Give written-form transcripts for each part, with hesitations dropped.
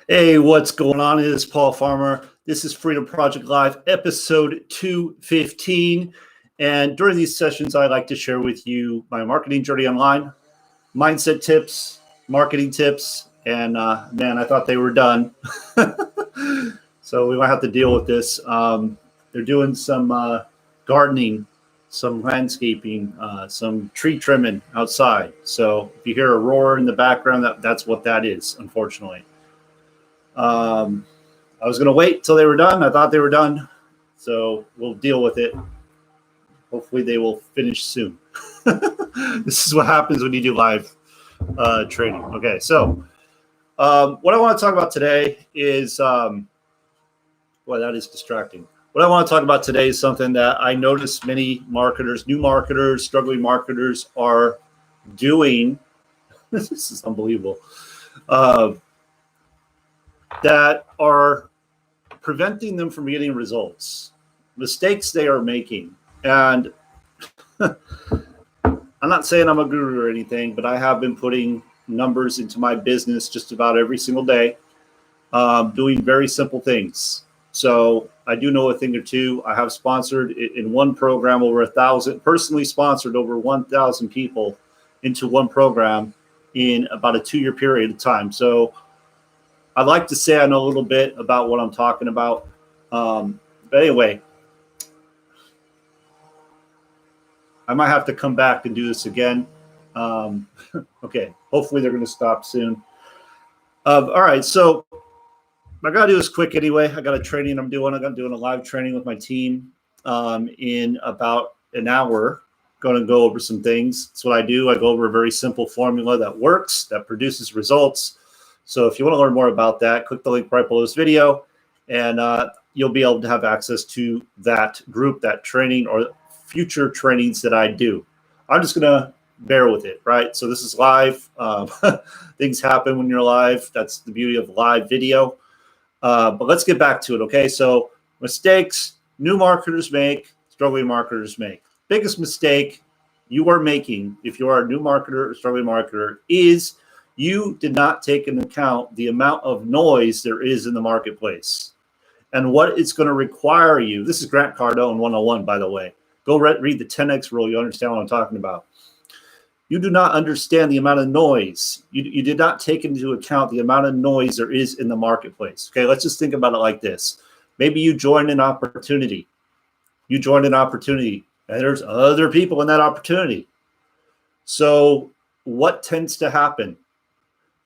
Hey, what's going on? It is Paul Farmer. This is Freedom Project Live, episode 215. And during these sessions, I like to share with you my marketing journey online, mindset tips, marketing tips. And man, I thought they were done. So we might have to deal with this. They're doing some gardening, some landscaping, some tree trimming outside. So if you hear a roar in the background, that's what that is, unfortunately. I was going to wait till they were done. I thought they were done. So we'll deal with it. Hopefully they will finish soon. This is what happens when you do live training. Okay, so what I want to talk about today is, boy, that is distracting. What I want to talk about today is something that I noticed many marketers, new marketers, struggling marketers are doing. This is unbelievable. That are preventing them from getting results, mistakes they are making. And I'm not saying I'm a guru or anything, but I have been putting numbers into my business just about every single day, doing very simple things. So I do know a thing or two. I have sponsored in one program over 1,000, personally sponsored over 1,000 people into one program in about a 2-year period of time. So I'd like to say I know a little bit about what I'm talking about. But anyway, I might have to come back and do this again. Okay, hopefully they're going to stop soon. All right, so I got to do this quick anyway. I got a training I'm doing. I'm doing a live training with my team in about an hour. Going to go over some things. That's what I do. I go over a very simple formula that works, that produces results. So if you want to learn more about that, click the link right below this video, and you'll be able to have access to that group, that training, or future trainings that I do. I'm just going to bear with it, right? So this is live. Things happen when you're live. That's the beauty of live video. But let's get back to it, okay? So mistakes new marketers make, struggling marketers make. Biggest mistake you are making if you are a new marketer or struggling marketer is you did not take into account the amount of noise there is in the marketplace and what it's going to require you. This is Grant Cardone 101, by the way. Go read the 10X rule. You understand what I'm talking about. You do not understand the amount of noise. You did not take into account the amount of noise there is in the marketplace. Okay, let's just think about it like this. Maybe you joined an opportunity. You joined an opportunity, and there's other people in that opportunity. So what tends to happen?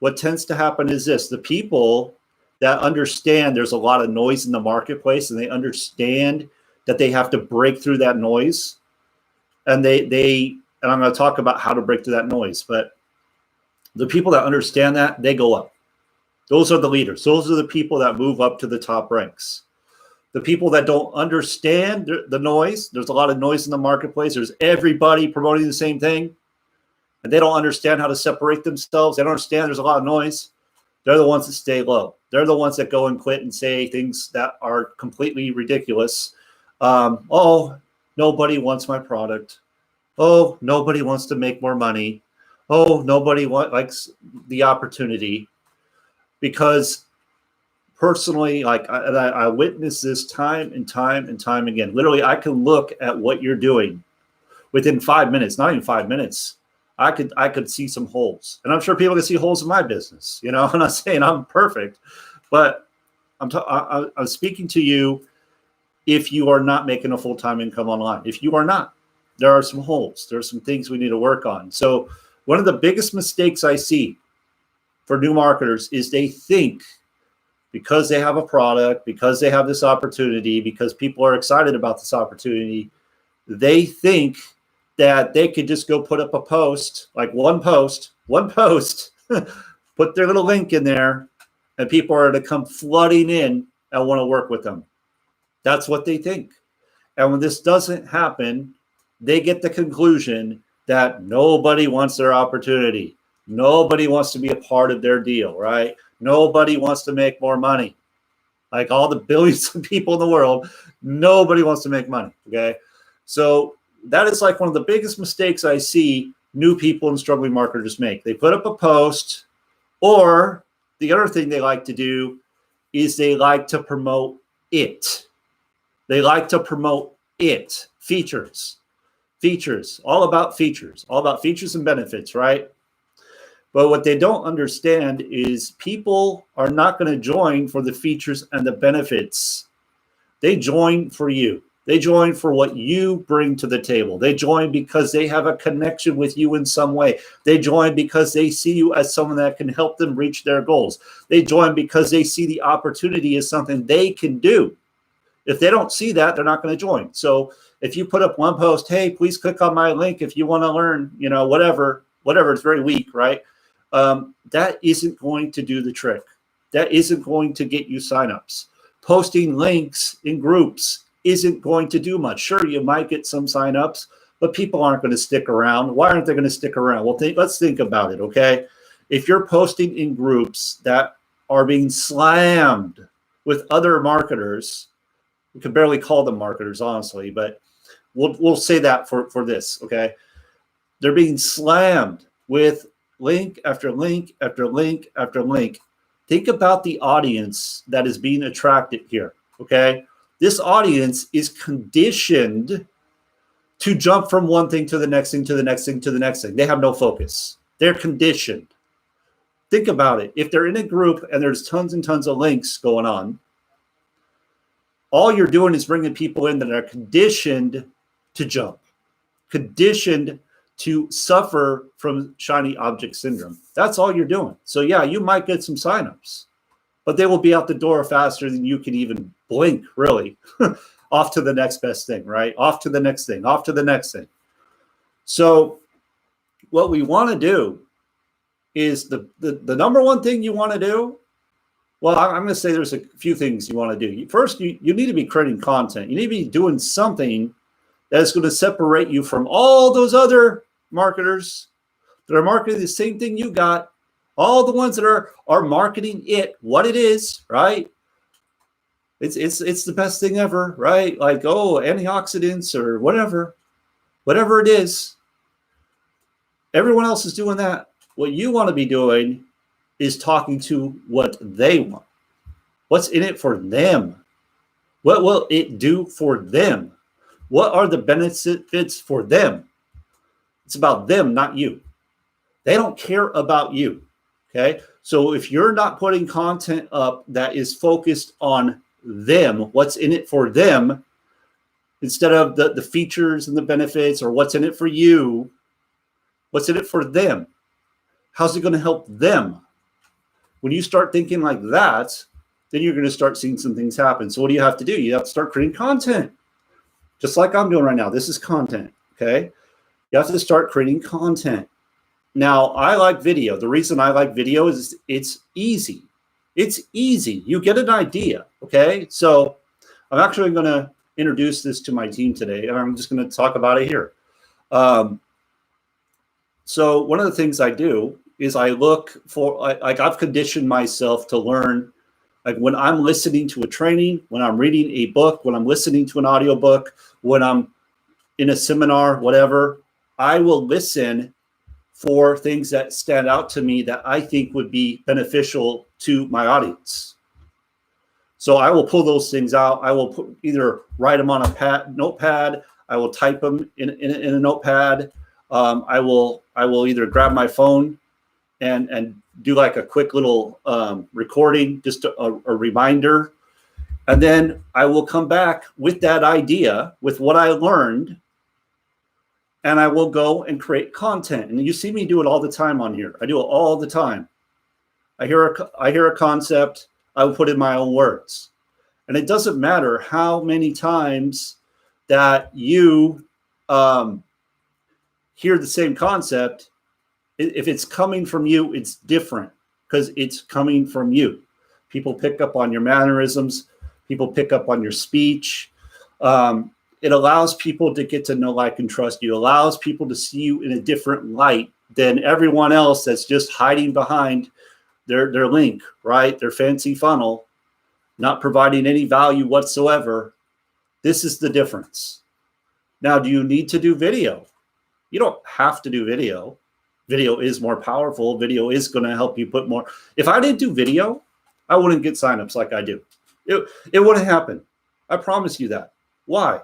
What tends to happen is this: the people that understand there's a lot of noise in the marketplace and they understand that they have to break through that noise, and and I'm going to talk about how to break through that noise, but the people that understand that, they go up. Those are the leaders. Those are the people that move up to the top ranks. The people that don't understand the noise, there's a lot of noise in the marketplace. There's everybody promoting the same thing, and they don't understand how to separate themselves. They don't understand there's a lot of noise. They're the ones that stay low. They're the ones that go and quit and say things that are completely ridiculous. Oh, nobody wants my product. Oh, nobody wants to make more money. Oh, nobody likes the opportunity. Because personally, like I witness this time and time and time again. Literally, I can look at what you're doing within 5 minutes, not even 5 minutes. I could see some holes, and I'm sure people can see holes in my business. You know, I'm not saying I'm perfect, but I'm speaking to you if you are not making a full-time income online. If you are not, there are some holes. There are some things we need to work on. So one of the biggest mistakes I see for new marketers is they think because they have a product, because they have this opportunity, because people are excited about this opportunity, they think that they could just go put up a post, like one post, put their little link in there, and people are to come flooding in and want to work with them. That's what they think. And when this doesn't happen, they get the conclusion that nobody wants their opportunity. Nobody wants to be a part of their deal, right? Nobody wants to make more money. Like all the billions of people in the world, nobody wants to make money, okay? So that is like one of the biggest mistakes I see new people and struggling marketers make. They put up a post, or the other thing they like to do is they like to promote it. They like to promote it. Features, all about features and benefits, right? But what they don't understand is people are not going to join for the features and the benefits. They join for you. They join for what you bring to the table. They join because they have a connection with you in some way. They join because they see you as someone that can help them reach their goals. They join because they see the opportunity as something they can do. If they don't see that, they're not going to join. So if you put up one post, hey, please click on my link if you want to learn, whatever, it's very weak, right? That isn't going to do the trick. That isn't going to get you signups. Posting links in groups isn't going to do much. Sure, you might get some signups, but people aren't going to stick around. Why aren't they going to stick around? Well, let's think about it, okay? If you're posting in groups that are being slammed with other marketers, we can barely call them marketers, honestly, but we'll say that for this, okay? They're being slammed with link after link after link after link. Think about the audience that is being attracted here, okay? This audience is conditioned to jump from one thing to the next thing, to the next thing, to the next thing. They have no focus. They're conditioned. Think about it. If they're in a group and there's tons and tons of links going on, all you're doing is bringing people in that are conditioned to jump, conditioned to suffer from shiny object syndrome. That's all you're doing. So yeah, you might get some signups, but they will be out the door faster than you can even blink, really. Off to the next best thing, right? Off to the next thing, off to the next thing. So what we want to do is the number one thing you want to do. Well, I'm going to say there's a few things you want to do. First, you need to be creating content. You need to be doing something that is going to separate you from all those other marketers that are marketing the same thing you got. All the ones that are marketing it, what it is, right? It's the best thing ever, right? Like, oh, antioxidants or whatever it is. Everyone else is doing that. What you want to be doing is talking to what they want. What's in it for them? What will it do for them? What are the benefits for them? It's about them, not you. They don't care about you, okay? So if you're not putting content up that is focused on them, what's in it for them, instead of the features and the benefits or what's in it for you, what's in it for them? How's it going to help them? When you start thinking like that, then you're going to start seeing some things happen. So what do you have to do? You have to start creating content. Just like I'm doing right now. This is content, okay? You have to start creating content. Now, I like video. The reason I like video is it's easy. It's easy. You get an idea, okay? So I'm actually going to introduce this to my team today, and I'm just going to talk about it here. So one of the things I do is I look for, like I've conditioned myself to learn, like when I'm listening to a training, when I'm reading a book, when I'm listening to an audiobook, when I'm in a seminar, whatever, I will listen for things that stand out to me that I think would be beneficial to my audience. So I will pull those things out. I will either write them on a notepad. I will type them in a notepad. I will either grab my phone and do like a quick little recording, just a reminder. And then I will come back with that idea, with what I learned, and I will go and create content. And you see me do it all the time on here. I do it all the time. I hear a concept, I will put in my own words. And it doesn't matter how many times that you hear the same concept. If it's coming from you, it's different because it's coming from you. People pick up on your mannerisms. People pick up on your speech. It allows people to get to know, like, and trust you. It allows people to see you in a different light than everyone else that's just hiding behind their link, right? Their fancy funnel, not providing any value whatsoever. This is the difference. Now, do you need to do video? You don't have to do video. Video is more powerful. Video is going to help you put more. If I didn't do video, I wouldn't get signups like I do. It wouldn't happen. I promise you that. Why?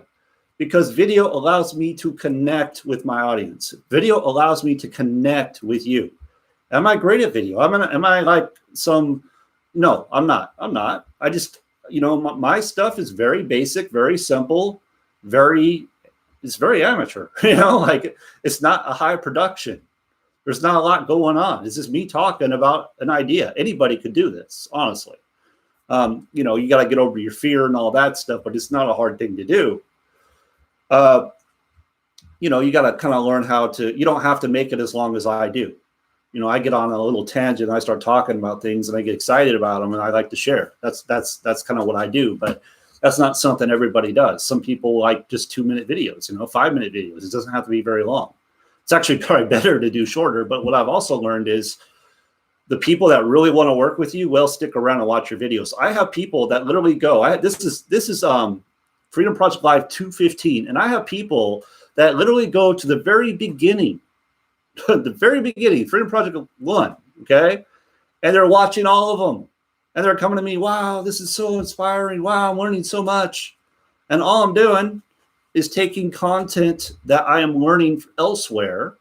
Because video allows me to connect with my audience. Video allows me to connect with you. Am I great at video? Am I like some? No, I'm not. I just, my stuff is very basic, very simple, it's very amateur. Like it's not a high production. There's not a lot going on. It's just me talking about an idea. Anybody could do this, honestly. You got to get over your fear and all that stuff, but it's not a hard thing to do. You got to kind of learn how to, you don't have to make it as long as I do. I get on a little tangent and I start talking about things and I get excited about them and I like to share. That's kind of what I do, but that's not something everybody does. Some people like just 2-minute videos, 5-minute videos. It doesn't have to be very long. It's actually probably better to do shorter. But what I've also learned is the people that really want to work with you will stick around and watch your videos. I have people that literally go, this is Freedom Project Live 215. And I have people that literally go to the very beginning, Freedom Project 1, okay? And they're watching all of them. And they're coming to me, wow, this is so inspiring. Wow, I'm learning so much. And all I'm doing is taking content that I am learning elsewhere.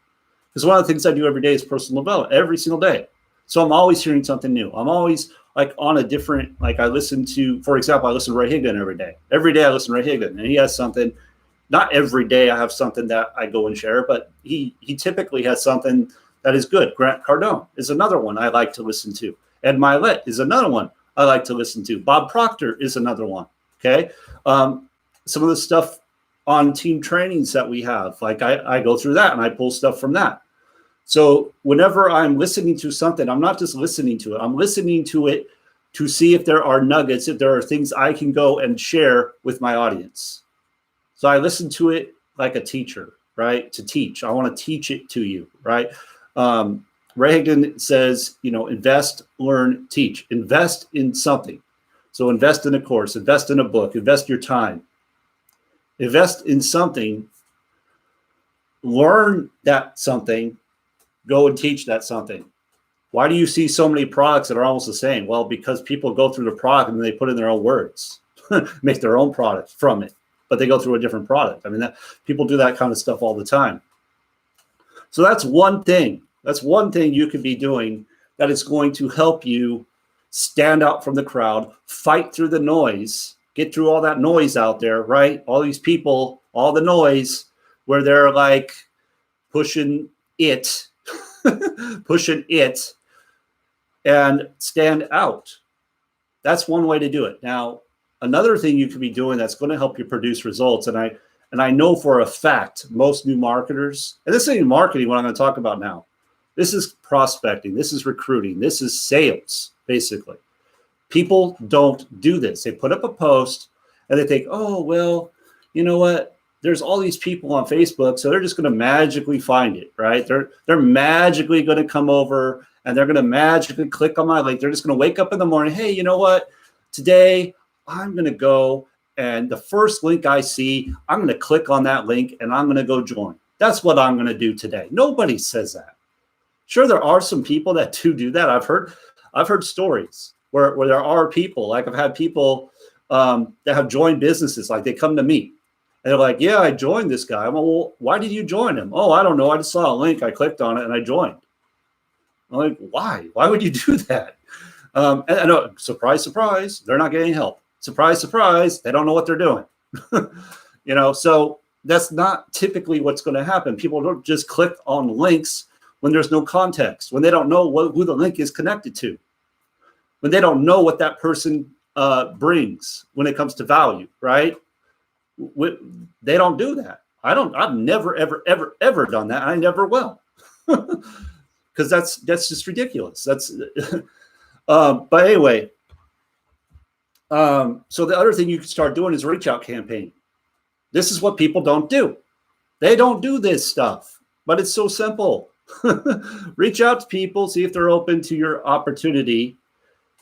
Because one of the things I do every day is personal development, every single day. So I'm always hearing something new. I'm always like on a different, like I listen to, for example, I listen to Ray Higdon every day. Every day I listen to Ray Higdon, and he has something. Not every day I have something that I go and share, but he typically has something that is good. Grant Cardone is another one I like to listen to. Ed Milet is another one I like to listen to. Bob Proctor is another one, okay? Some of the stuff on team trainings that we have, like I go through that and I pull stuff from that. So whenever I'm listening to something, I'm not just listening to it. I'm listening to it to see if there are nuggets, if there are things I can go and share with my audience. So I listen to it like a teacher, right? To teach. I want to teach it to you, right? Ray Higdon says, invest, learn, teach. Invest in something. So invest in a course, invest in a book, invest your time. Invest in something, learn that something, go and teach that something. Why do you see so many products that are almost the same? Well, because people go through the product and they put in their own words, make their own product from it, but they go through a different product. I mean, people do that kind of stuff all the time. So that's one thing. That's one thing you could be doing that is going to help you stand out from the crowd, fight through the noise, get through all that noise out there, right? All these people, all the noise where they're like pushing it, and stand out. That's one way to do it. Now, another thing you could be doing that's going to help you produce results, and I know for a fact most new marketers, and this ain't marketing what I'm going to talk about now. This is prospecting. This is recruiting. This is sales, basically. People don't do this. They put up a post and they think, oh, well, you know what? There's all these people on Facebook, so they're just going to magically find it, right? They're magically going to come over and they're going to magically click on my link. They're just going to wake up in the morning. Hey, you know what? Today I'm going to go, and the first link I see, I'm going to click on that link and I'm going to go join. That's what I'm going to do today. Nobody says that. Sure, there are some people that do that. I've heard stories where there are people, like I've had people that have joined businesses, like they come to me and they're like, yeah, I joined this guy. I'm like, well, why did you join him? Oh, I don't know. I just saw a link. I clicked on it and I joined. I'm like, why? Why would you do that? And I know, surprise, surprise, they're not getting help. Surprise, surprise, they don't know what they're doing. So that's not typically what's going to happen. People don't just click on links when there's no context, when they don't know who the link is connected to, when they don't know what that person brings when it comes to value, right? They don't do that. I've never, ever, ever, ever done that. I never will. Because that's just ridiculous. But anyway, so the other thing you can start doing is a reach out campaign. This is what people don't do. They don't do this stuff, but it's so simple. Reach out to people, see if they're open to your opportunity.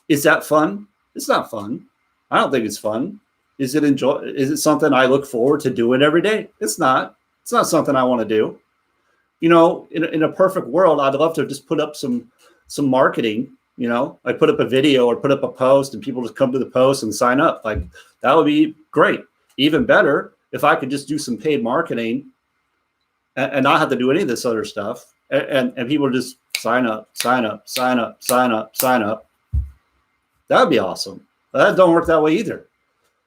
Is that fun? It's not fun. I don't think it's fun. Is it something I look forward to doing every day? It's not. It's not something I want to do. In a perfect world, I'd love to just put up some marketing. I put up a video or put up a post and people just come to the post and sign up. Like, that would be great. Even better if I could just do some paid marketing and not have to do any of this other stuff. And people just sign up. That would be awesome. But that don't work that way either.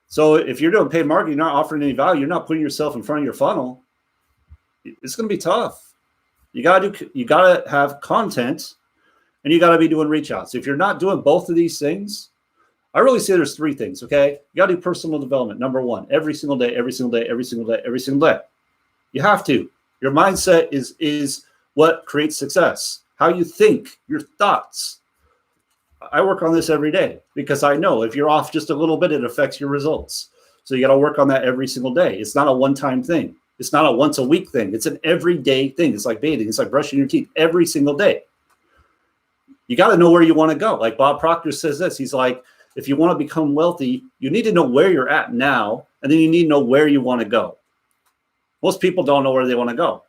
So if you're doing paid marketing, you're not offering any value, you're not putting yourself in front of your funnel, it's going to be tough. You got to have content, and you got to be doing reach outs. If you're not doing both of these things, I really say there's three things, okay? You got to do personal development, number one, every single day, every single day, every single day, every single day. You have to. Your mindset is what creates success. How you think, your thoughts. I work on this every day because I know if you're off just a little bit, it affects your results. So you got to work on that every single day. It's not a one-time thing. It's not a once a week thing. It's an everyday thing. It's like bathing. It's like brushing your teeth every single day. You got to know where you want to go. Like Bob Proctor says this. He's like, if you want to become wealthy, you need to know where you're at now, and then you need to know where you want to go. Most people don't know where they want to go.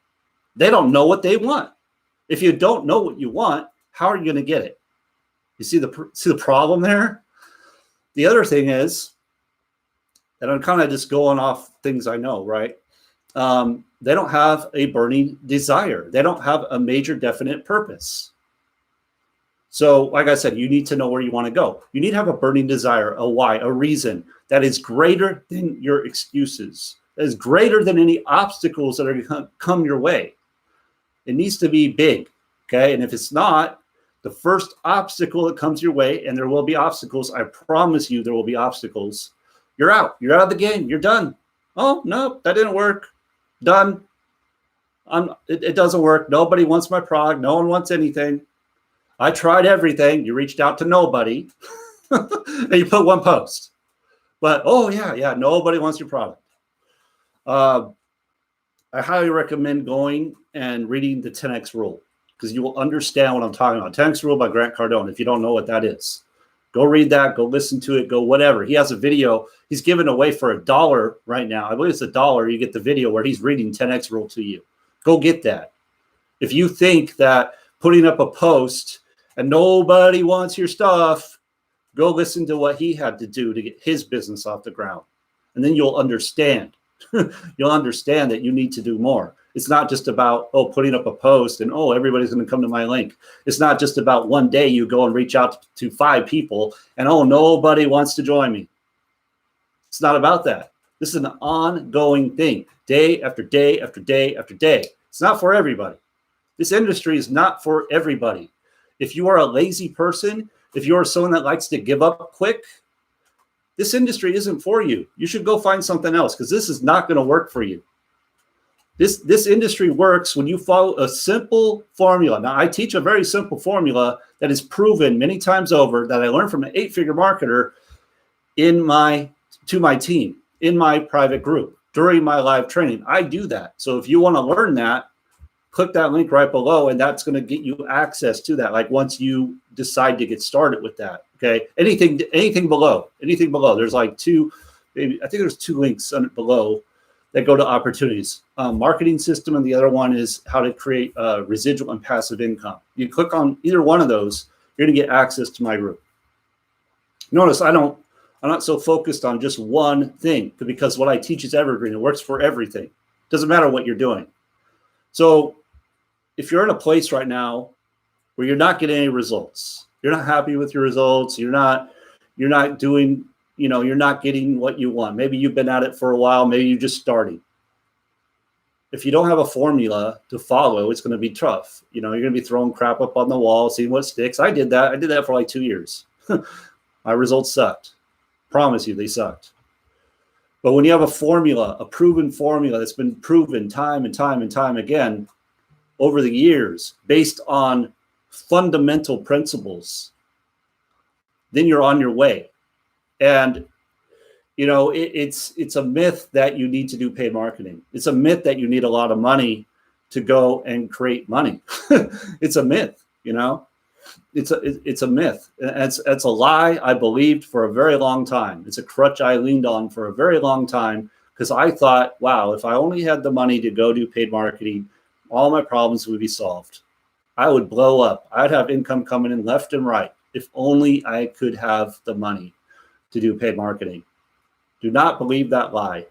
They don't know what they want. If you don't know what you want, how are you going to get it? You see the problem there? The other thing is, and I'm kind of just going off things I know, right? They don't have a burning desire. They don't have a major definite purpose. So like I said, you need to know where you want to go. You need to have a burning desire, a why, a reason that is greater than your excuses, that is greater than any obstacles that are going to come your way. It needs to be big, okay? And if it's not, the first obstacle that comes your way, and there will be obstacles, I promise you there will be obstacles, you're out. You're out of the game. You're done. Oh, no, that didn't work. Done. It doesn't work. Nobody wants my product. No one wants anything. I tried everything. You reached out to nobody. And you put one post. But, oh, yeah, nobody wants your product. I highly recommend going and reading the 10X rule, because you will understand what I'm talking about. 10X rule by Grant Cardone, if you don't know what that is. Go read that. Go listen to it. Go whatever. He has a video. He's giving away for $1 right now. I believe it's $1. You get the video where he's reading 10X rule to you. Go get that. If you think that putting up a post and nobody wants your stuff, go listen to what he had to do to get his business off the ground. And then you'll understand. You'll understand that you need to do more. It's not just about, putting up a post and, everybody's going to come to my link. It's not just about one day you go and reach out to 5 people and, nobody wants to join me. It's not about that. This is an ongoing thing, day after day after day after day. It's not for everybody. This industry is not for everybody. If you are a lazy person, if you are someone that likes to give up quick, this industry isn't for you. You should go find something else, because this is not going to work for you. This industry works when you follow a simple formula. Now, I teach a very simple formula that is proven many times over, that I learned from an 8-figure marketer to my team, in my private group, during my live training. I do that. So if you want to learn that, click that link right below, and that's going to get you access to that. Like, once you decide to get started with that, okay? Anything below. There's like 2, maybe, I think there's 2 links below that go to opportunities. Marketing system, and the other one is how to create residual and passive income. You click on either one of those, you're going to get access to my group. Notice I'm not so focused on just one thing, because what I teach is evergreen. It works for everything. Doesn't matter what you're doing. So if you're in a place right now where you're not getting any results, you're not happy with your results, you're not doing, you're not getting what you want. Maybe you've been at it for a while. Maybe you're just starting. If you don't have a formula to follow, it's going to be tough. You're going to be throwing crap up on the wall, seeing what sticks. I did that for like 2 years. My results sucked. Promise you, they sucked. But when you have a formula, a proven formula that's been proven time and time and time again over the years, based on fundamental principles, then you're on your way. And it's a myth that you need to do paid marketing. It's a myth that you need a lot of money to go and create money. It's a myth. It's a myth. It's a lie I believed for a very long time. It's a crutch I leaned on for a very long time, because I thought, wow, if I only had the money to go do paid marketing, all my problems would be solved. I would blow up. I'd have income coming in left and right. If only I could have the money to do paid marketing. Do not believe that lie.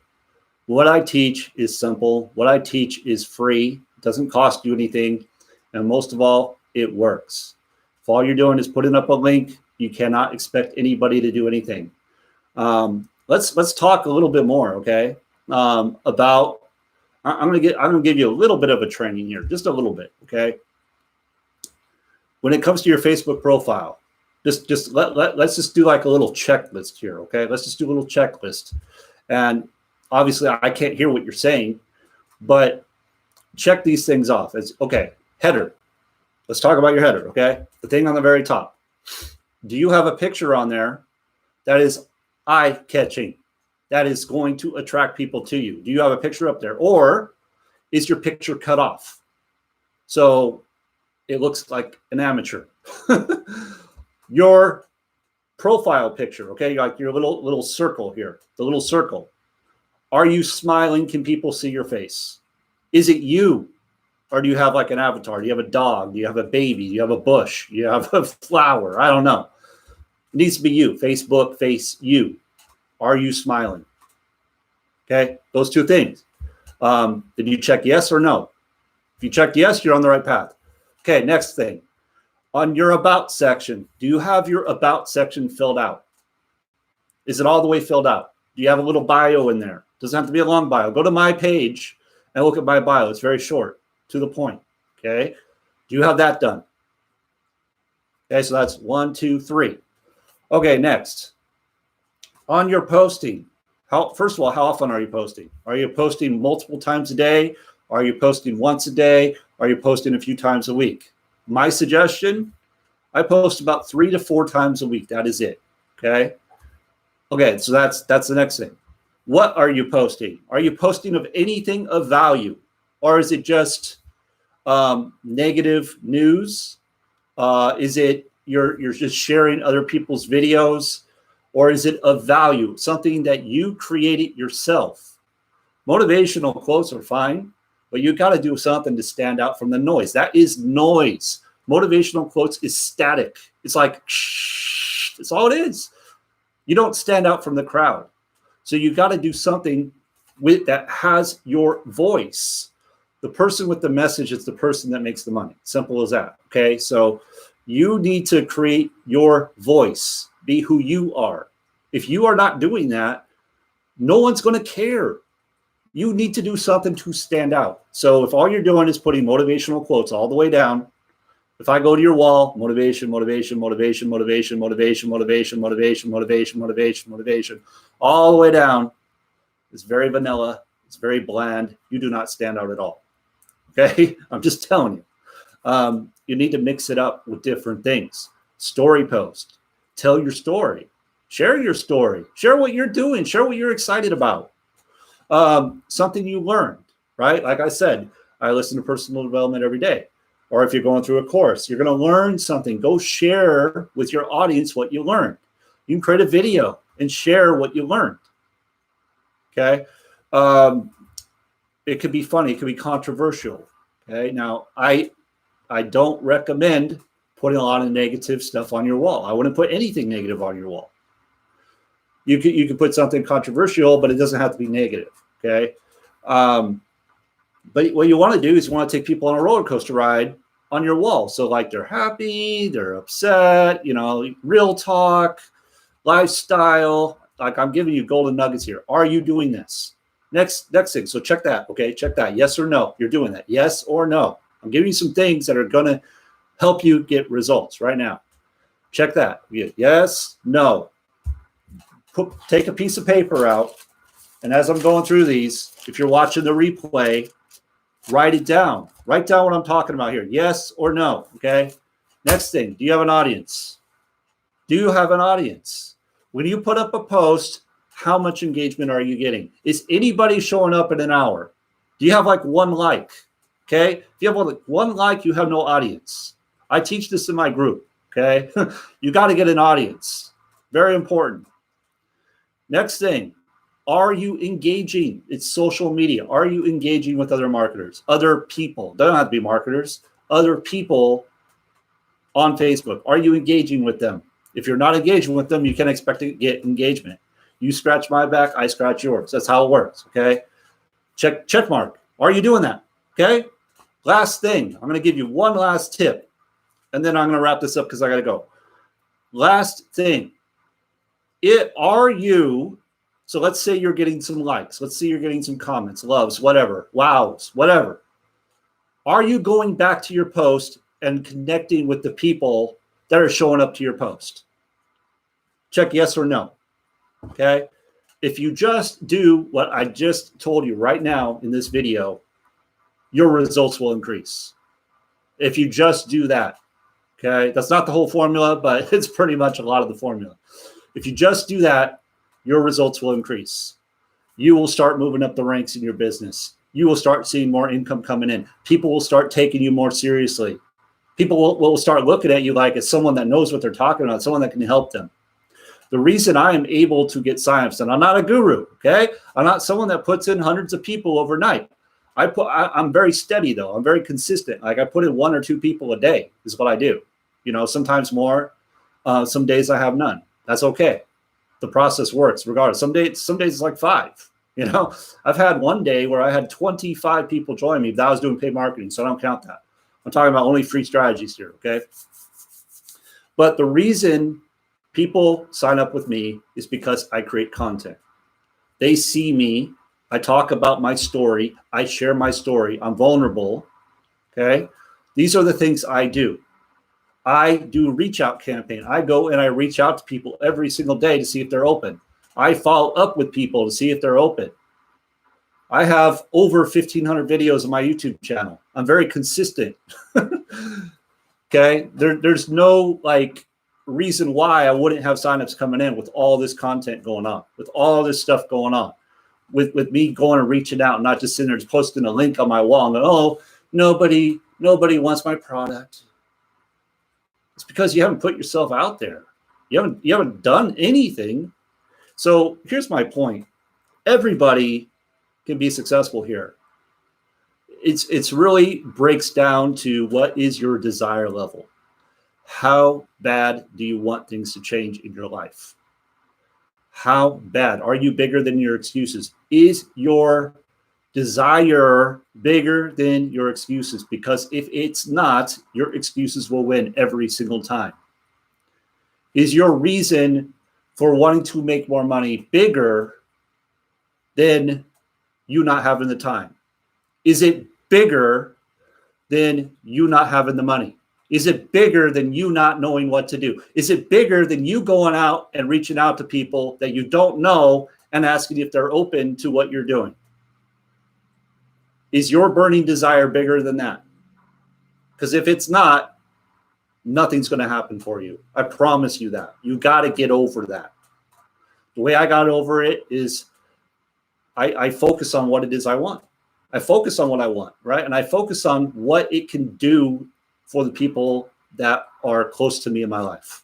What I teach is simple. What I teach is free. It doesn't cost you anything. And most of all, it works. If all you're doing is putting up a link, you cannot expect anybody to do anything. Let's talk a little bit more, okay? About I'm gonna give you a little bit of a training here, just a little bit, okay? When it comes to your Facebook profile, let's just do like a little checklist here, okay? Let's just do a little checklist. And obviously I can't hear what you're saying, but check these things off. It's okay. Header. Let's talk about your header, okay? The thing on the very top. Do you have a picture on there that is eye-catching, that is going to attract people to you? Do you have a picture up there? Or is your picture cut off so it looks like an amateur? Your profile picture, okay, like your little circle here, the little circle. Are you smiling? Can people see your face? Is it you? Or do you have like an avatar? Do you have a dog? Do you have a baby? Do you have a bush? Do you have a flower? I don't know. It needs to be you. Facebook, face you. Are you smiling? Okay, those two things. Did you check yes or no? If you checked yes, you're on the right path. Okay, next thing. On your about section, do you have your about section filled out? Is it all the way filled out? Do you have a little bio in there? Doesn't have to be a long bio. Go to my page and look at my bio. It's very short, to the point. Okay, do you have that done? Okay, so that's 1, 2, 3. Okay, next. On your posting, first of all, how often are you posting? Are you posting multiple times a day? Are you posting once a day? Are you posting a few times a week? My suggestion, I post about 3 to 4 times a week. That is it. Okay. Okay, so that's the next thing. What are you posting? Are you posting of anything of value? Or is it just negative news? Is it you're just sharing other people's videos? Or is it of value, something that you created yourself? Motivational quotes are fine, but you got to do something to stand out from the noise. That is noise. Motivational quotes is static. It's like, shh, that's all it is. You don't stand out from the crowd. So you got to do something that has your voice. The person with the message is the person that makes the money. Simple as that. Okay. So you need to create your voice, be who you are. If you are not doing that, no one's going to care. You need to do something to stand out. So if all you're doing is putting motivational quotes all the way down, if I go to your wall, motivation, motivation, motivation, motivation, motivation, motivation, motivation, motivation, motivation, motivation, all the way down, it's very vanilla. It's very bland. You do not stand out at all. Okay? I'm just telling you. You need to mix it up with different things. Story post. Tell your story. Share your story. Share what you're doing. Share what you're excited about. Something you learned, right? Like I said, I listen to personal development every day. Or if you're going through a course, you're going to learn something. Go share with your audience what you learned. You can create a video and share what you learned. Okay. It could be funny. It could be controversial. Okay. Now, I don't recommend putting a lot of negative stuff on your wall. I wouldn't put anything negative on your wall. You could put something controversial, but it doesn't have to be negative. Okay. But what you want to do is you want to take people on a roller coaster ride on your wall. So like they're happy, they're upset, real talk, lifestyle. Like I'm giving you golden nuggets here. Are you doing this? Next thing. So check that. Okay. Check that. Yes or no. You're doing that. Yes or no. I'm giving you some things that are going to help you get results right now. Check that. Yes, no. Take a piece of paper out. And as I'm going through these, if you're watching the replay, write it down. Write down what I'm talking about here. Yes or no. Okay. Next thing. Do you have an audience? Do you have an audience? When you put up a post, how much engagement are you getting? Is anybody showing up in an hour? Do you have like one like? Okay. If you have one like, you have no audience. I teach this in my group. Okay. You got to get an audience. Very important. Next thing. Are you engaging? It's social media. Are you engaging with other marketers, other people? They don't have to be marketers, other people on Facebook. Are you engaging with them? If you're not engaging with them, you can expect to get engagement. You scratch my back, I scratch yours. That's how it works. Okay. Check mark. Are you doing that? Okay. Last thing, I'm going to give you one last tip, and then I'm going to wrap this up because I got to go. Last thing. Are you, so let's say you're getting some likes. Let's say you're getting some comments, loves, whatever, wows, whatever. Are you going back to your post and connecting with the people that are showing up to your post? Check yes or no. Okay. If you just do what I just told you right now in this video, your results will increase. If you just do that. Okay. That's not the whole formula, but it's pretty much a lot of the formula. If you just do that, your results will increase. You will start moving up the ranks in your business. You will start seeing more income coming in. People will start taking you more seriously. People will start looking at you like as someone that knows what they're talking about, someone that can help them. The reason I am able to get signups, and I'm not a guru, okay? I'm not someone that puts in hundreds of people overnight. I'm very steady though. I'm very consistent. Like I put in 1 or 2 people a day is what I do. You know, sometimes more. Some days I have none. That's okay. The process works regardless. Some days it's like 5. You know, I've had one day where I had 25 people join me, but I was doing paid marketing, so I don't count that. I'm talking about only free strategies here, okay? But the reason people sign up with me is because I create content. They see me. I talk about my story. I share my story. I'm vulnerable, okay? These are the things I do. I do a reach out campaign. I go and I reach out to people every single day to see if they're open. I follow up with people to see if they're open. I have over 1,500 videos on my YouTube channel. I'm very consistent. Okay. There's no like reason why I wouldn't have signups coming in with all this content going on, with all this stuff going on, with me going and reaching out, not just sitting there just posting a link on my wall and going, oh, nobody wants my product. It's because you haven't put yourself out there. You haven't done anything. So here's my point. Everybody can be successful here. It's really breaks down to what is your desire level. How bad do you want things to change in your life? How bad? Are you bigger than your excuses? Is your desire bigger than your excuses? Because if it's not, your excuses will win every single time. Is your reason for wanting to make more money bigger than you not having the time? Is it bigger than you not having the money? Is it bigger than you not knowing what to do? Is it bigger than you going out and reaching out to people that you don't know and asking if they're open to what you're doing? Is your burning desire bigger than that? Because if it's not, nothing's going to happen for you. I promise you that. You got to get over that. The way I got over it is I focus on what it is I want. I focus on what I want, right? And I focus on what it can do for the people that are close to me in my life.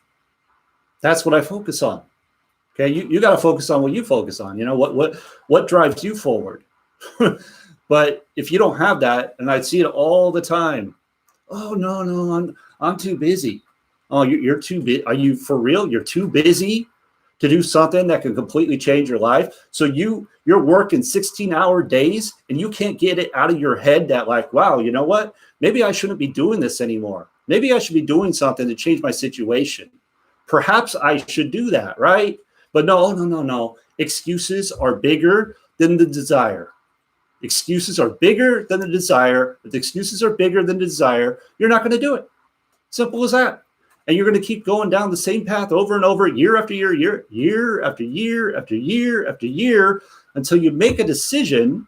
That's what I focus on. Okay, you got to focus on what you focus on. You know, what drives you forward. But if you don't have that, and I see it all the time, oh no, I'm too busy. Oh, you're too busy. Are you for real? You're too busy to do something that can completely change your life. So you're working 16-hour days and you can't get it out of your head that like, wow, you know what? Maybe I shouldn't be doing this anymore. Maybe I should be doing something to change my situation. Perhaps I should do that, right? But no. Excuses are bigger than the desire. Excuses are bigger than the desire. If the excuses are bigger than the desire, you're not going to do it. Simple as that. And you're going to keep going down the same path over and over, year after year, year after year after year after year, until you make a decision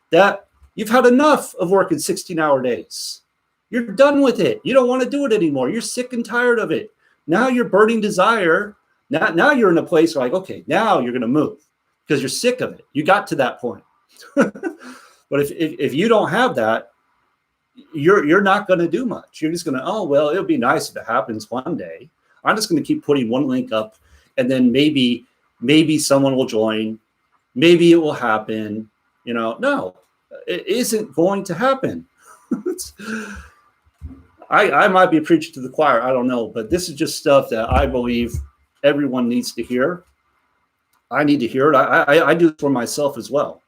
that you've had enough of working 16-hour days. You're done with it. You don't want to do it anymore. You're sick and tired of it. Now you're burning desire. Now you're in a place where like, okay, now you're going to move because you're sick of it. You got to that point. But if you don't have that, you're not going to do much. You're just going to, oh, well, it'll be nice if it happens one day. I'm just going to keep putting one link up, and then maybe someone will join, Maybe it will happen. No, it isn't going to happen. I might be preaching to the choir. I don't know, but this is just stuff that I believe everyone needs to hear. I need to hear it. I do it for myself as well.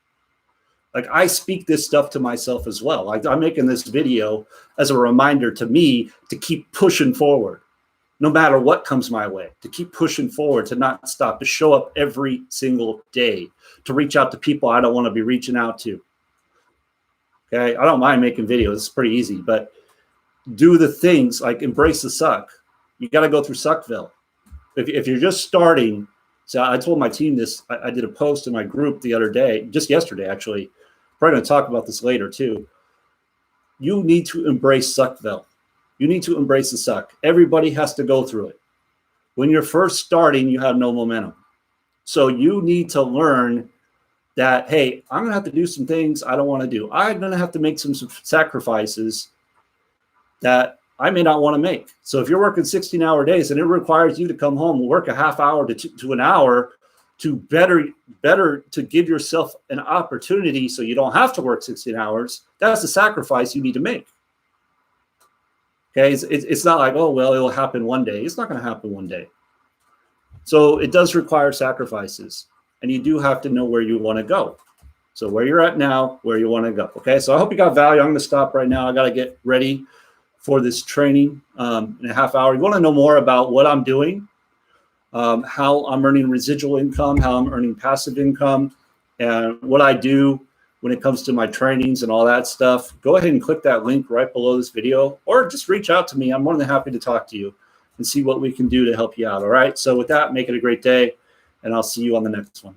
Like, I speak this stuff to myself as well. Like, I'm making this video as a reminder to me to keep pushing forward, no matter what comes my way, to keep pushing forward, to not stop, to show up every single day, to reach out to people I don't want to be reaching out to. Okay, I don't mind making videos. It's pretty easy, but do the things like embrace the suck. You got to go through Suckville. If you're just starting, so I told my team this, I did a post in my group the other day, just yesterday, actually. Probably going to talk about this later too. You need to embrace Suckville. You need to embrace the suck. Everybody has to go through it. When you're first starting, you have no momentum. So you need to learn that, hey, I'm going to have to do some things I don't want to do. I'm going to have to make some sacrifices that I may not want to make. So if you're working 16-hour days and it requires you to come home and work a half hour to an hour to better to give yourself an opportunity so you don't have to work 16 hours, that's a sacrifice you need to make. Okay, it's not like, oh, well, it'll happen one day. It's not going to happen one day. So it does require sacrifices, and you do have to know where you want to go. So where you're at now, where you want to go. Okay, so I hope you got value. I'm going to stop right now. I got to get ready for this training in a half hour. You want to know more about what I'm doing, how I'm earning residual income, how I'm earning passive income, and what I do when it comes to my trainings and all that stuff, go ahead and click that link right below this video, or just reach out to me. I'm more than happy to talk to you and see what we can do to help you out. All right. So with that, make it a great day, and I'll see you on the next one.